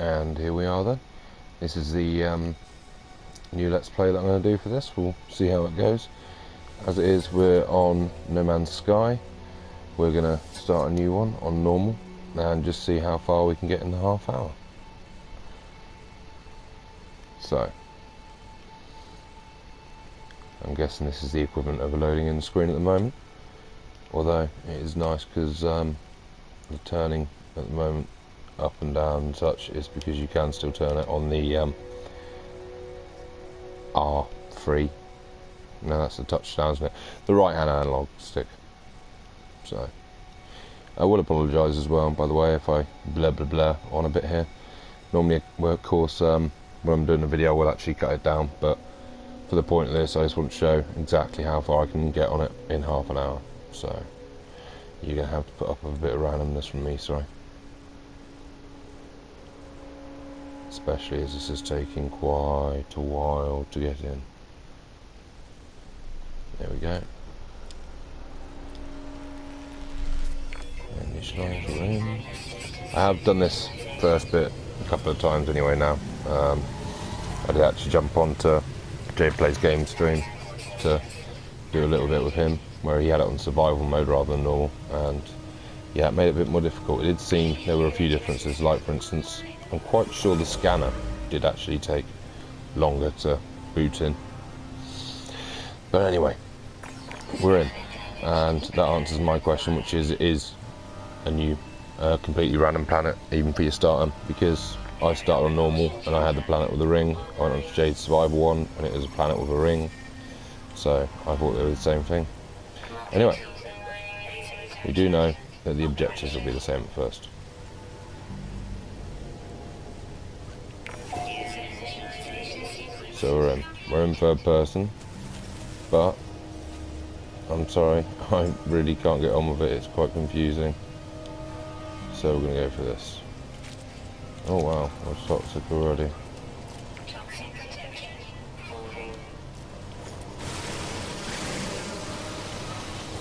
And here we are then. This is the new Let's Play that I'm going to do for this. We'll see how it goes. As it is, we're on No Man's Sky. We're going to start a new one on normal and just see how far we can get in the half hour. So, I'm guessing this is the equivalent of a loading in screen at the moment. Although it is nice because the turning at the moment up and down and such is because you can still turn it on the R3. No, that's the touchdown, isn't it? The right hand analog stick. So I will apologise as well, by the way, if I blah blah blah on a bit here. Normally, well, of course, when I'm doing a video I will actually cut it down, but for the point of this I just want to show exactly how far I can get on it in half an hour. So you're going to have to put up with a bit of randomness from me, sorry. Especially as this is taking quite a while to get in. There we go. Initialize we're in. I have done this first bit a couple of times anyway now. I did actually jump on to Jay Plays Game stream to do a little bit with him, where he had it on survival mode rather than normal, and yeah, it made it a bit more difficult. It did seem there were a few differences, like for instance, I'm quite sure the scanner did actually take longer to boot in. But anyway, we're in, and that answers my question, which is, it is a new, completely random planet, even for your starter, because I started on normal and I had the planet with a ring. I went on to Jade's survival one and it was a planet with a ring, so I thought they were the same thing. Anyway, we do know that the objectives will be the same at first. So we're in third person, but I'm sorry, I really can't get on with it, it's quite confusing. So we're going to go for this. Oh wow, that's toxic already.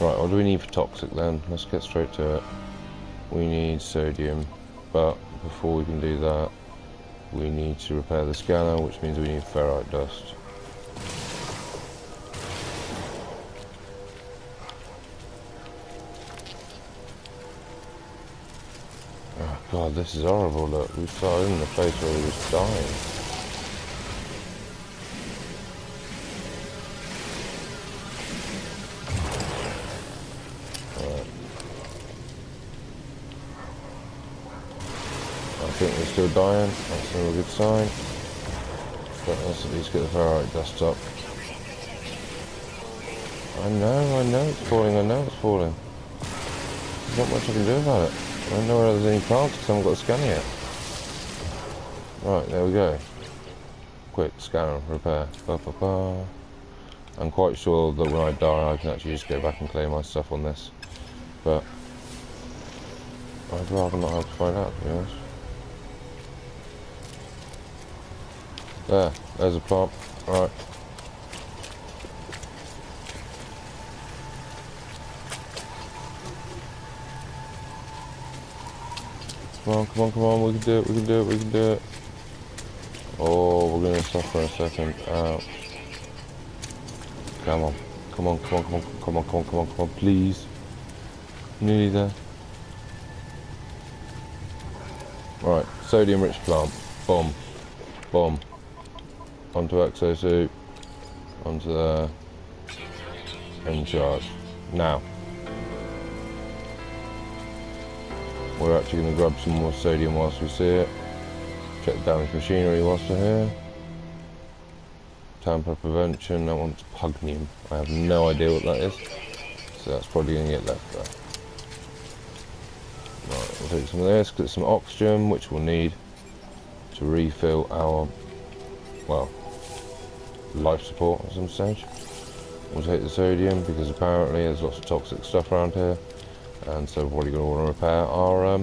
Right, what do we need for toxic then? Let's get straight to it. We need sodium, but before we can do that, we need to repair the scanner, which means we need ferrite dust. Oh god, this is horrible, look. We started in the place where he was dying. Right. I think we're still dying, that's still a good sign. But let's at least get the ferrite dust up. I know it's falling, I know it's falling. There's not much I can do about it. I don't know whether there's any plants because I haven't got a scanner yet. Right, there we go. Quick, scanner, repair. Ba, ba, ba. I'm quite sure that when I die I can actually just go back and claim my stuff on this. But I'd rather not have to find out, to be honest. There's a plant. Right. Come on, we can do it. Oh, we're gonna suffer in a second. Ouch. Come on, please. Nearly there. Right, sodium rich plant. Boom. Onto exosuit. Onto there. In charge. Now. We're actually going to grab some more sodium whilst we see it. Check the damaged machinery whilst we're here. Tamper prevention, that one's pugnium. I have no idea what that is. So that's probably going to get left there. Right, we'll take some of this, get some oxygen, which we'll need to refill our, well, life support at some stage. We'll take the sodium because apparently there's lots of toxic stuff around here. And so we're probably going to want to repair our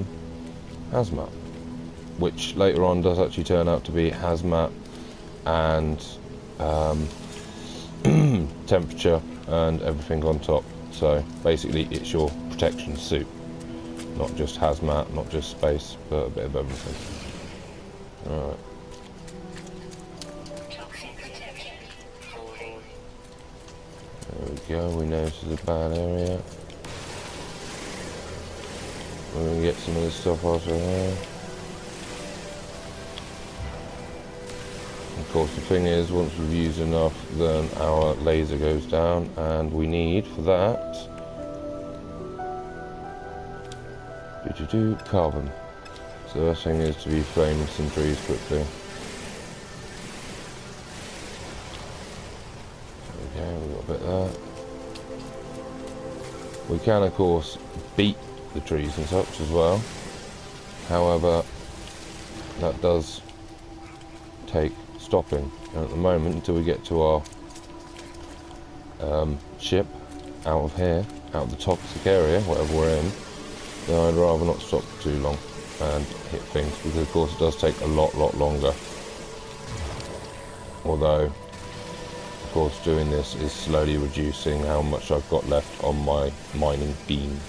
hazmat, which later on does actually turn out to be hazmat and temperature and everything on top. So basically it's your protection suit, not just hazmat, not just space, but a bit of everything. Alright. There we go, we know this is a bad area. We're going to get some of this stuff out of here. Of course, the thing is, once we've used enough, then our laser goes down, and we need, for that, carbon. So the first thing is to be framing some trees quickly. Okay, we've got a bit there. We can, of course, beat the trees and such as well. However, that does take stopping. And at the moment, until we get to our ship out of here, out of the toxic area, whatever we're in, then I'd rather not stop for too long and hit things, because of course it does take a lot longer. Although, of course, doing this is slowly reducing how much I've got left on my mining beam.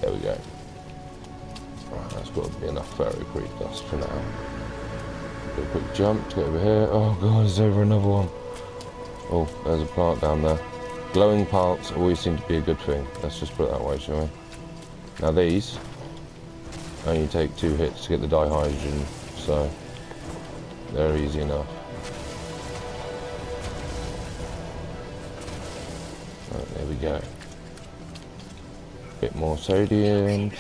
There we go. Right, that's got to be enough fairy creep dust for now. Do a quick jump to get over here. Oh god, there's over another one. Oh, there's a plant down there. Glowing plants always seem to be a good thing. Let's just put it that way, shall we? Now these only take 2 hits to get the dihydrogen, so they're easy enough. Right, there we go. Bit more sodium,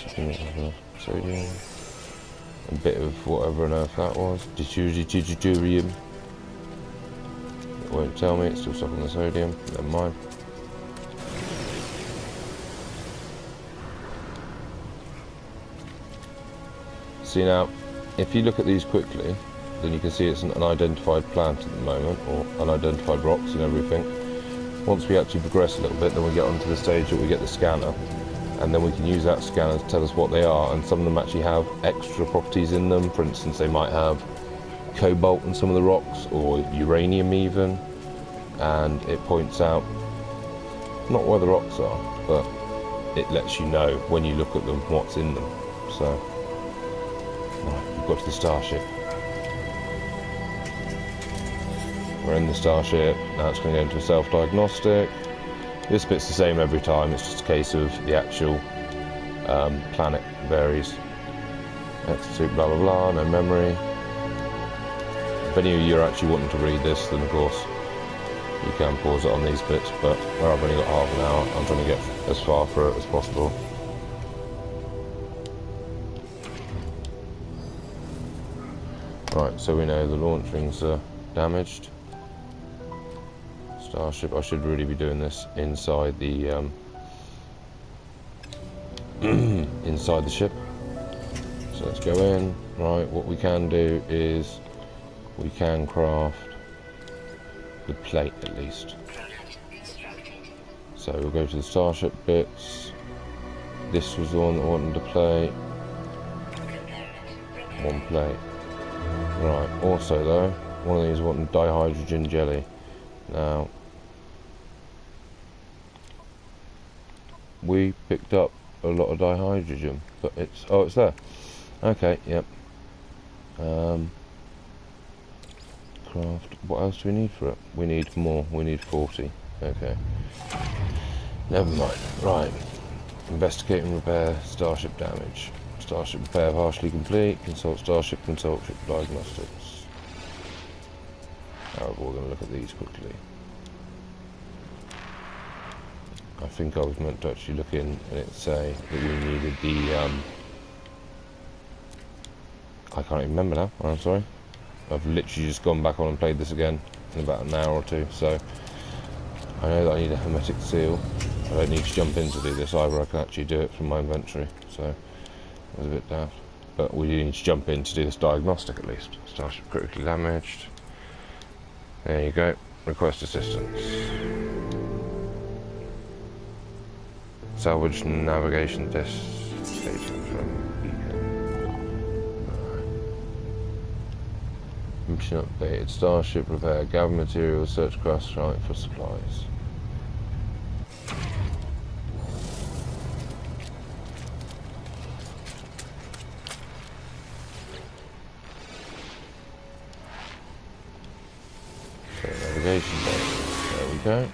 sodium, a bit of whatever on earth that was, deuterium. It won't tell me, it's still stuck on the sodium, never mind. See now, if you look at these quickly, then you can see it's an unidentified plant at the moment, or unidentified rocks and everything. Once we actually progress a little bit, then we get onto the stage that we get the scanner, and then we can use that scanner to tell us what they are, and some of them actually have extra properties in them. For instance, they might have cobalt in some of the rocks, or uranium even, and it points out not where the rocks are, but it lets you know when you look at them what's in them. So, right, we've got to the starship. We're in the starship, now it's going to go into a self-diagnostic. This bit's the same every time, it's just a case of the actual planet varies. Execute blah blah blah, no memory. If any of you are actually wanting to read this, then of course you can pause it on these bits, but where I've only got half an hour, I'm trying to get as far through it as possible. Right, so we know the launch rings are damaged. Starship, I should really be doing this inside the inside the ship. So let's go in. Right, what we can do is we can craft the plate at least. So we'll go to the starship bits. This was the one that wanted to play. One plate. Right, also though, one of these wanted dihydrogen jelly. Now, we picked up a lot of dihydrogen, but it's there. Okay, yep. Craft. What else do we need for it? We need more. We need 40. Okay. Never mind. Right. Investigate and repair starship damage. Starship repair partially complete. Consult starship. Consult ship diagnostics. However, we're going to look at these quickly. I think I was meant to actually look in and it say that we needed the I can't even remember now, I'm sorry. I've literally just gone back on and played this again in about an hour or two, so I know that I need a hermetic seal. I don't need to jump in to do this either, I can actually do it from my inventory, so it was a bit daft. But we do need to jump in to do this diagnostic at least. Starship critically damaged. There you go, request assistance. Salvage navigation test station from beacon. Mission updated. Starship repair. Gather materials. Search crash site for supplies. navigation date. There we go.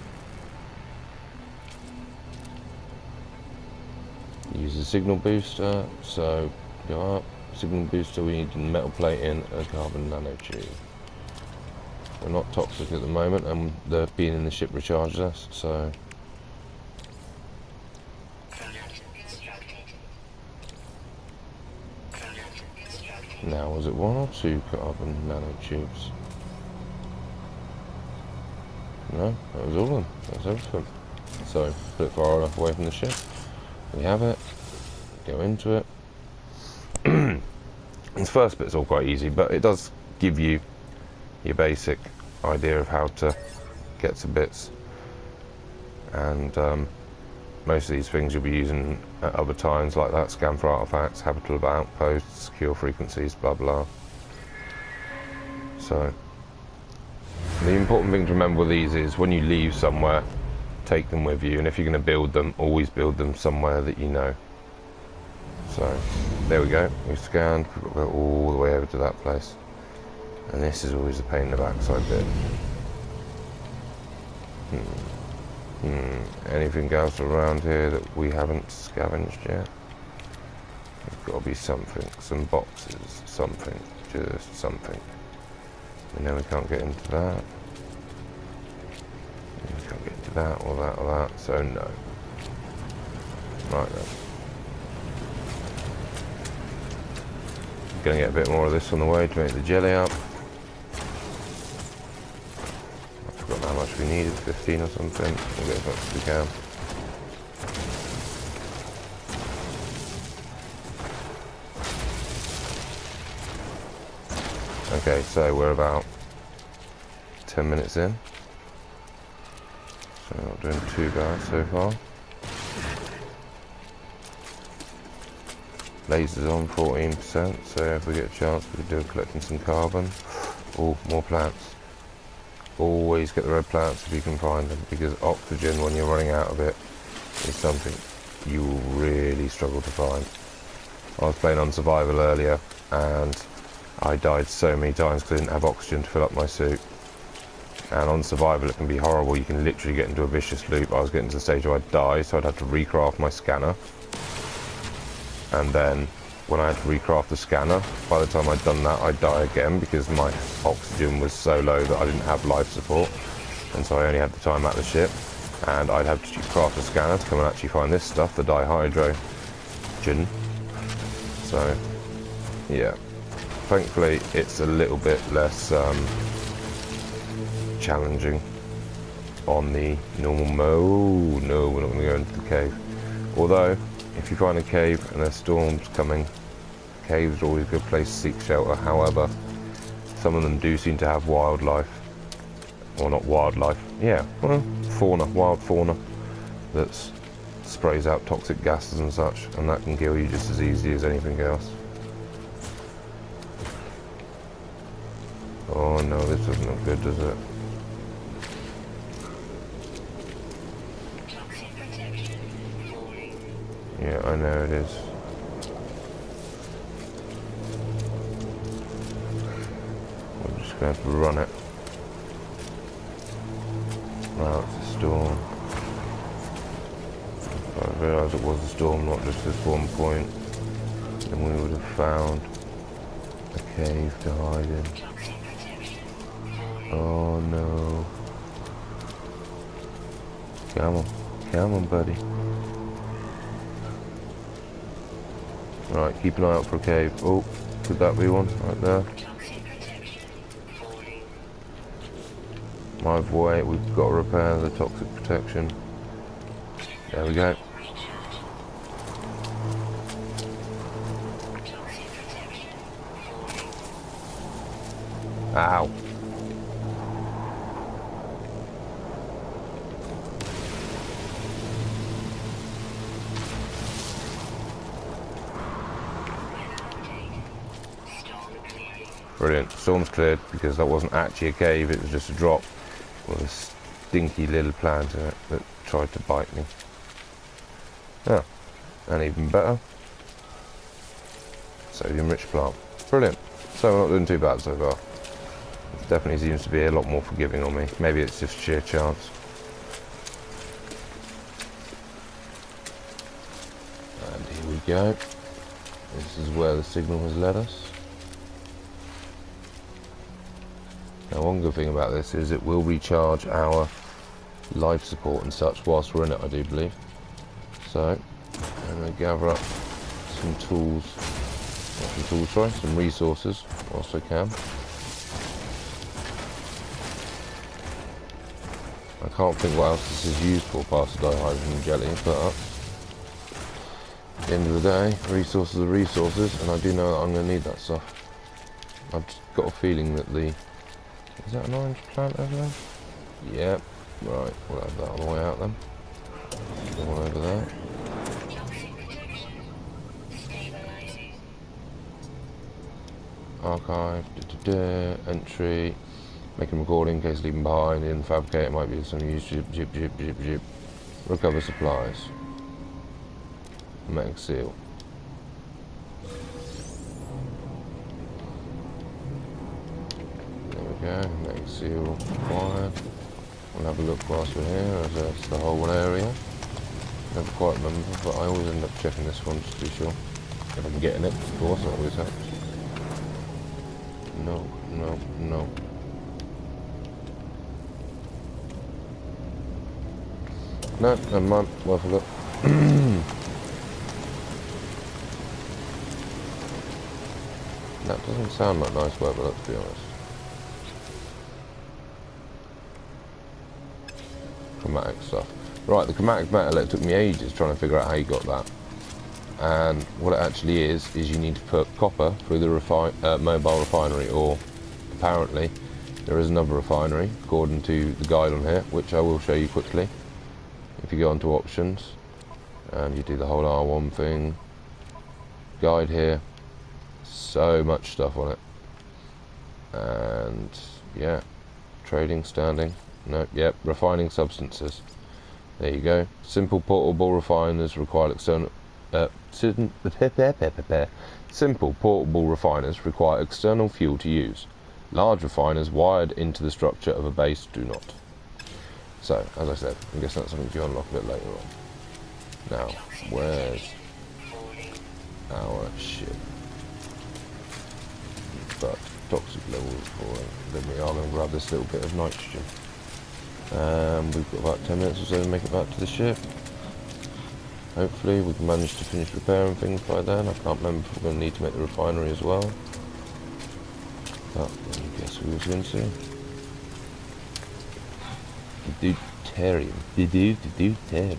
Use the signal booster, so go up. Signal booster, we need a metal plate in a carbon nanotube. We're not toxic at the moment, and the being in the ship recharges us, so. Now, was it 1 or 2 carbon nanotubes? No, that was all of them. That's everything. So, put it far enough away from the ship. We have it. Go into it. This first bit's all quite easy, but it does give you your basic idea of how to get to bits. And most of these things you'll be using at other times, like that: scan for artifacts, habitable outposts, secure frequencies, blah blah. So the important thing to remember with these is when you leave somewhere, take them with you, and if you're going to build them, always build them somewhere that you know. So there we go, we've scanned, we've got to go all the way over to that place, and this is always a pain in the backside bit. Anything else around here that we haven't scavenged yet? There's got to be something, some boxes, something, just something. We know we can't get into that. We can't get into that or that or that, so no. Right then. Gonna get a bit more of this on the way to make the jelly up. I forgot how much we needed, 15 or something. We'll get as much as we can. Okay, so we're about 10 minutes in. So not doing too bad so far. Lasers on 14%, so if we get a chance we could do collecting some carbon. Oh, more plants. Always get the red plants if you can find them, because oxygen, when you're running out of it, is something you will really struggle to find. I was playing on survival earlier and I died so many times because I didn't have oxygen to fill up my suit. And on survival it can be horrible, you can literally get into a vicious loop. I was getting to the stage where I'd die, so I'd have to recraft my scanner. And then when I had to recraft the scanner, by the time I'd done that I'd die again because my oxygen was so low that I didn't have life support, and so I only had the time at the ship, and I'd have to craft a scanner to come and actually find this stuff, the dihydrogen. So yeah, thankfully it's a little bit less challenging on the normal mode. No, we're not going to go into the cave, although if you find a cave and there's storms coming, caves are always a good place to seek shelter. However, some of them do seem to have wildlife, or not wildlife, yeah, well, fauna, wild fauna, that sprays out toxic gases and such, and that can kill you just as easy as anything else. Oh no, this doesn't look good, does it? Yeah, I know it is. I'm just going to have to run it. Wow, it's a storm. If I realised it was a storm, not just this one point, then we would have found a cave to hide in. Oh no. Come on buddy. Right, keep an eye out for a cave. Oh, could that be one right there? My way, we've got to repair the toxic protection. There we go. Ow. Brilliant. Storm's cleared because that wasn't actually a cave, it was just a drop with a stinky little plant in it that tried to bite me. Yeah, and even better, sodium rich plant. Brilliant. So we're not doing too bad so far. It definitely seems to be a lot more forgiving on me. Maybe it's just sheer chance. And here we go. This is where the signal has led us. Now, one good thing about this is it will recharge our life support and such whilst we're in it, I do believe. So, I'm going to gather up some tools, some resources whilst I can. I can't think what else this is used for past the dihydrogen jelly, but at the end of the day, resources are resources, and I do know that I'm going to need that stuff. I've just got a feeling that the... Is that an orange plant over there? Yep. Right, we'll have that on the way out then. One over there. Archive, entry, making recording in case leaving behind, in fabricate, it might be some use, zip. Recover supplies. Magnetic seal. There we go, magnetic seal required. We'll have a look whilst we're here, as that's the whole area. Never quite remember, but I always end up checking this one just to be sure. If I can get in it, of course, that always helps. No. No, never mind, worth a look. That doesn't sound like nice work, but let's be honest. Chromatic stuff. Right, the chromatic metal, it took me ages trying to figure out how you got that. And what it actually is you need to put copper through the mobile refinery, or apparently there is another refinery, according to the guide on here, which I will show you quickly. If you go onto options, and you do the whole R1 thing, guide here, so much stuff on it. And yeah, trading, standing, no, yep, refining substances. There you go. Simple portable refiners require external simple portable refiners require external fuel to use. Large refiners wired into the structure of a base do not. So, as I said, I guess that's something you unlock a bit later on. Now, where's our ship? But toxic level is falling. Then we are going to grab this little bit of nitrogen. We've got about 10 minutes or so to make it back to the ship. Hopefully we can manage to finish repairing things by then. I can't remember if we're going to need to make the refinery as well. But I guess we will soon see. Deuterium. Deuterium.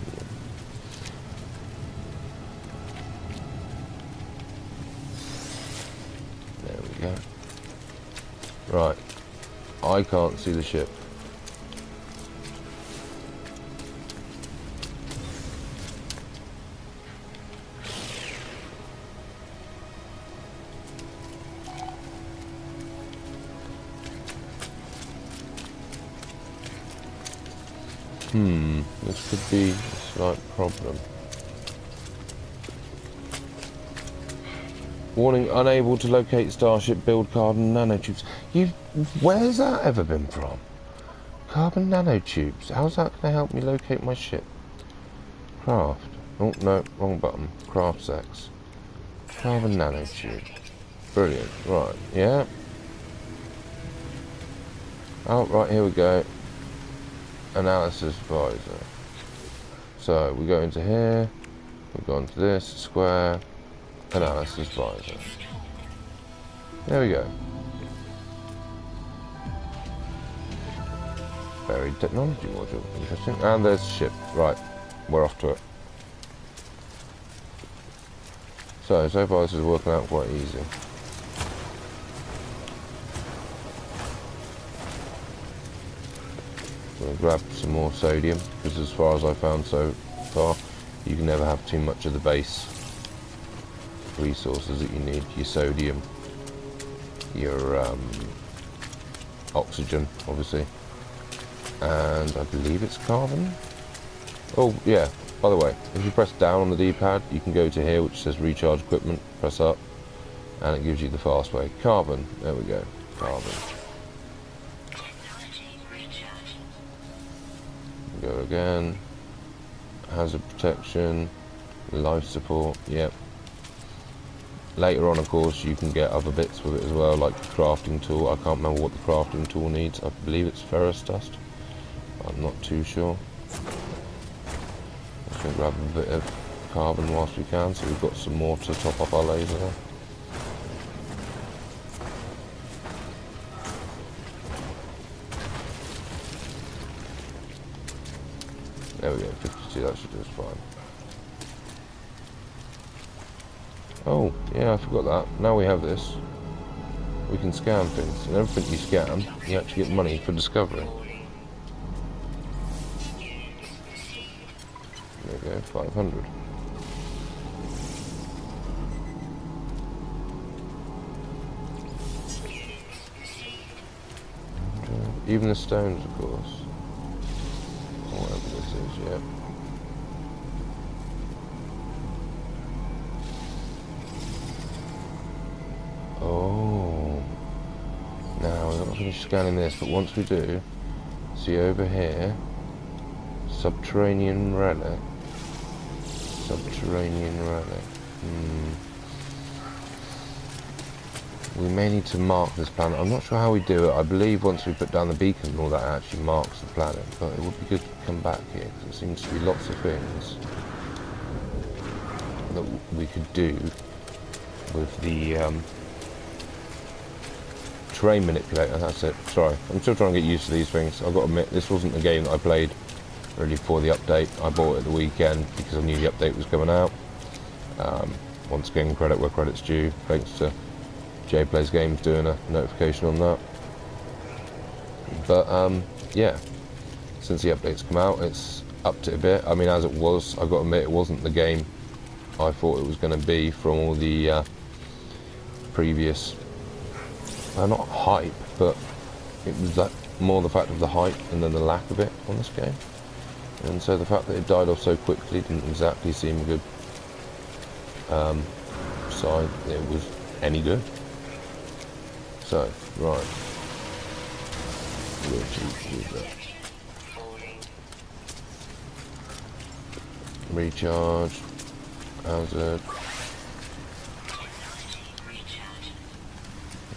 There we go. Right. I can't see the ship. This could be a slight problem. Warning, unable to locate Starship, build carbon nanotubes. Where's that ever been from? Carbon nanotubes. How's that going to help me locate my ship? Craft. Oh, no, wrong button. Craft sex. Carbon nanotube. Brilliant. Right, yeah. Oh, right, here we go. Analysis visor. So we go into here, we go into this square, analysis visor. There we go. Buried technology module, interesting. And there's the ship. Right, we're off to it. So far this is working out quite easy. We'll grab some more sodium, because as far as I found so far, you can never have too much of the base resources that you need. Your sodium, your oxygen, obviously, and I believe it's carbon. Oh yeah, by the way, if you press down on the D-pad, you can go to here which says recharge equipment, press up, and it gives you the fast way. Carbon, there we go, carbon. Go again. Hazard protection, life support, yep. Later on, of course, you can get other bits with it as well, like the crafting tool. I can't remember what the crafting tool needs. I believe it's ferrous dust. I'm not too sure. Let's go grab a bit of carbon whilst we can, so we've got some more to top up our laser there. There we go, 52, that should do us fine. Oh, yeah, I forgot that. Now we have this, we can scan things. And everything you scan, you actually get money for discovery. There we go, 500. Even the stones, of course. Whatever this is, yeah. Oh. Now, we're not finished scanning this, but once we do, see over here, subterranean relic. Subterranean relic. We may need to mark this planet. I'm not sure how we do it. I believe once we put down the beacon and all that, it actually marks the planet. But it would be good to come back here, because there seems to be lots of things that we could do with the terrain manipulator. That's it. Sorry, I'm still trying to get used to these things. I've got to admit, this wasn't a game that I played really for the update. I bought it at the weekend because I knew the update was coming out. Once again, credit where credit's due. Thanks to Jay Plays Games doing a notification on that. But yeah, since the update's come out, it's upped it a bit. I mean, as it was, I've got to admit, it wasn't the game I thought it was going to be from all the previous, not hype, but it was that more the fact of the hype and then the lack of it on this game. And so the fact that it died off so quickly didn't exactly seem a good sign that it was any good. So, right. We'll choose that. Recharge. Hazard.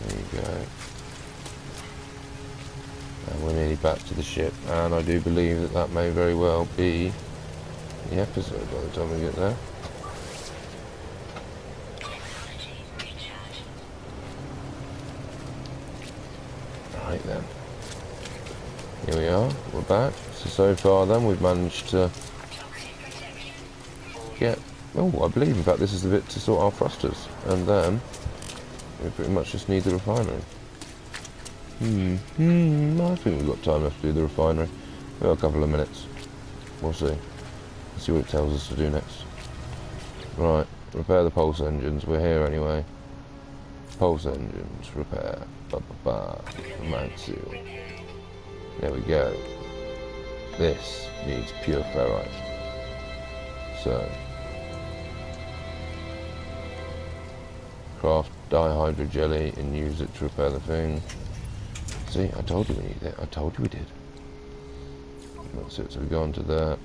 There you go. And we're nearly back to the ship, and I do believe that that may very well be the episode by the time we get there. Right then. Here we are, we're back. So far then we've managed to get, I believe in fact this is the bit to sort our thrusters, and then we pretty much just need the refinery. I think we've got time left to do the refinery. We've got a couple of minutes. We'll see. Let's see what it tells us to do next. Right, repair the pulse engines. We're here anyway. Pulse engines, repair. Mag seal. There we go. This needs pure ferrite. So, craft dihydro jelly and use it to repair the thing. See, I told you we need it. I told you we did. That's it. So we go on to there.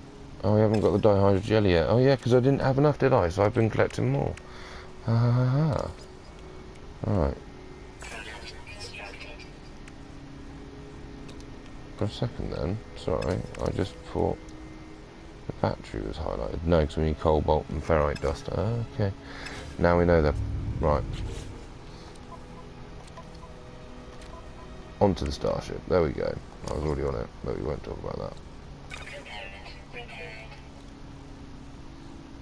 Oh, we haven't got the dihydro jelly yet. Oh yeah, because I didn't have enough, did I? So I've been collecting more. Alright. For a second then, sorry, I just thought the battery was highlighted. No, because we need cobalt and ferrite dust. Okay, now we know that. Right. Onto the starship. There we go. I was already on it, but we won't talk about that.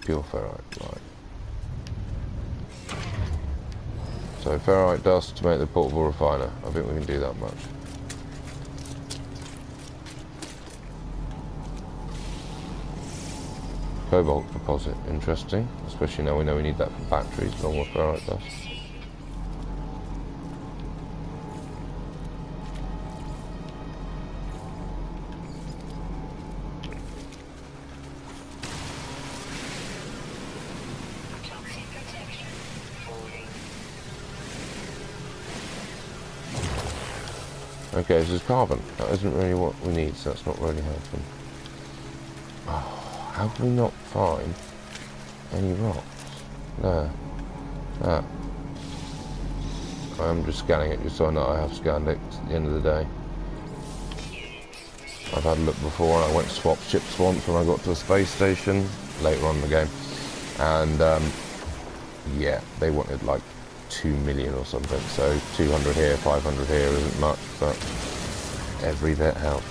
Pure ferrite, right. So ferrite dust to make the portable refiner. I think we can do that much. Cobalt deposit, interesting. Especially now we know we need that for batteries, along with ferrite dust. Okay, this is carbon. That isn't really what we need, so that's not really helpful. Oh, how can we not find any rocks? There. That. I'm just scanning it just so I know I have scanned it at the end of the day. I've had a look before and I went to swap ships once when I got to a space station later on in the game. And yeah, they wanted like 2 million or something. So 200 here, 500 here isn't much, but every bit helps.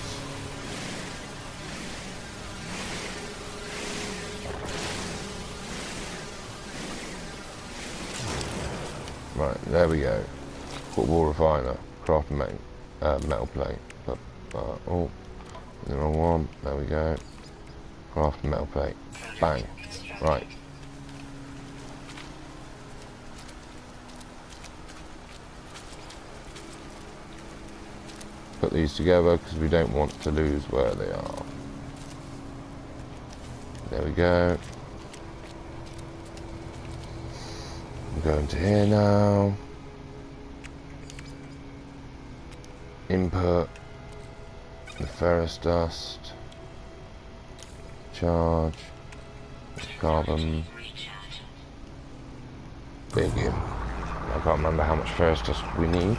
Right, there we go. Football refiner, craft metal plate. Oh, the wrong one. There we go. Craft metal plate. Bang. Right. Put these together because we don't want to lose where they are. There we go. I'm going to here now. Input the ferrous dust. Charge. Carbon. Big in. I can't remember how much ferrous dust we need.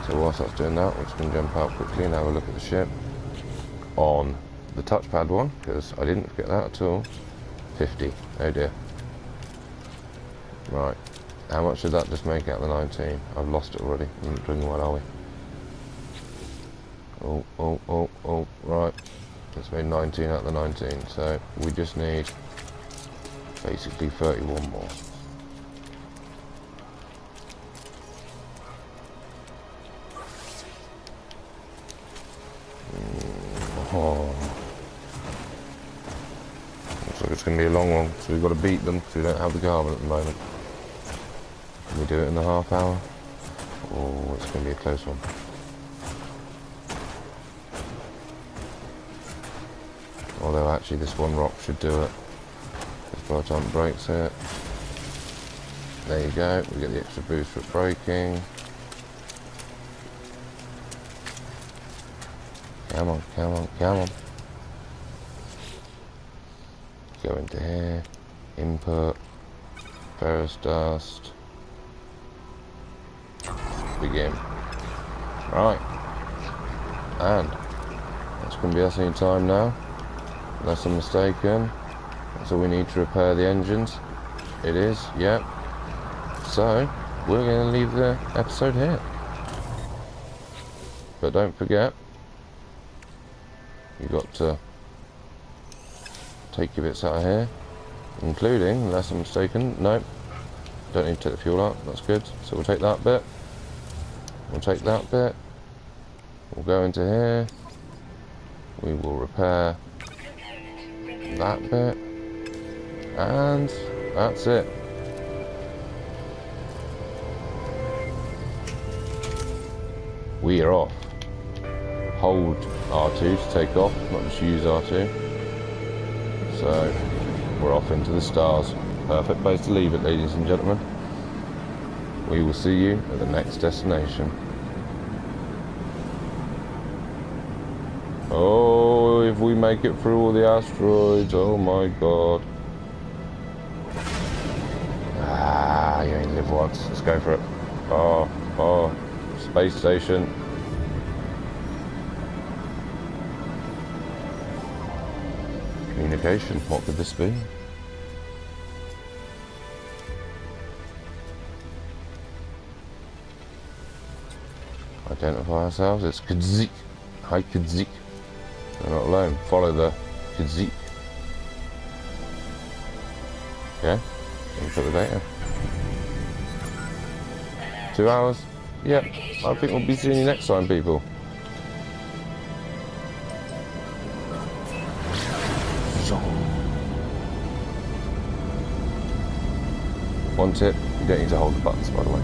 So whilst that's doing that, we're just going to jump out quickly and have a look at the ship. On the touchpad one, because I didn't forget that at all. 50. Oh dear. Right. How much did that just make out of the 19? I've lost it already. I'm not doing well, are we? Oh, right. It's made 19 out of the 19, so we just need basically 31 more. Oh. Looks like it's going to be a long one, so we've got to beat them because we don't have the carbon at the moment. Can we do it in the half hour? Oh, it's going to be a close one. Although actually this one rock should do it. Just by the time it breaks it. There you go, we get the extra boost for braking. Come on, come on, come on. Go into here. Input. Ferrous dust. Begin. Right. And that's going to be us any time now. Unless I'm mistaken. That's all we need to repair the engines. It is, yep. So, we're going to leave the episode here. But don't forget, you've got to take your bits out of here, including, unless I'm mistaken, no, don't need to take the fuel out, that's good. So we'll take that bit, we'll take that bit, we'll go into here, we will repair that bit, and that's it. We are off. Hold R2 to take off, not just use R2. So, we're off into the stars. Perfect place to leave it, ladies and gentlemen. We will see you at the next destination. Oh, if we make it through all the asteroids, oh my god. Ah, you only live once. Let's go for it. Oh, space station. Communication, what could this be? Identify ourselves, it's Kudzik. Hi Kudzik. We're not alone, follow the Kudzik. Okay, input the data. 2 hours? Yep, I think we'll be seeing you next time, people. One tip, you don't need to hold the buttons, by the way.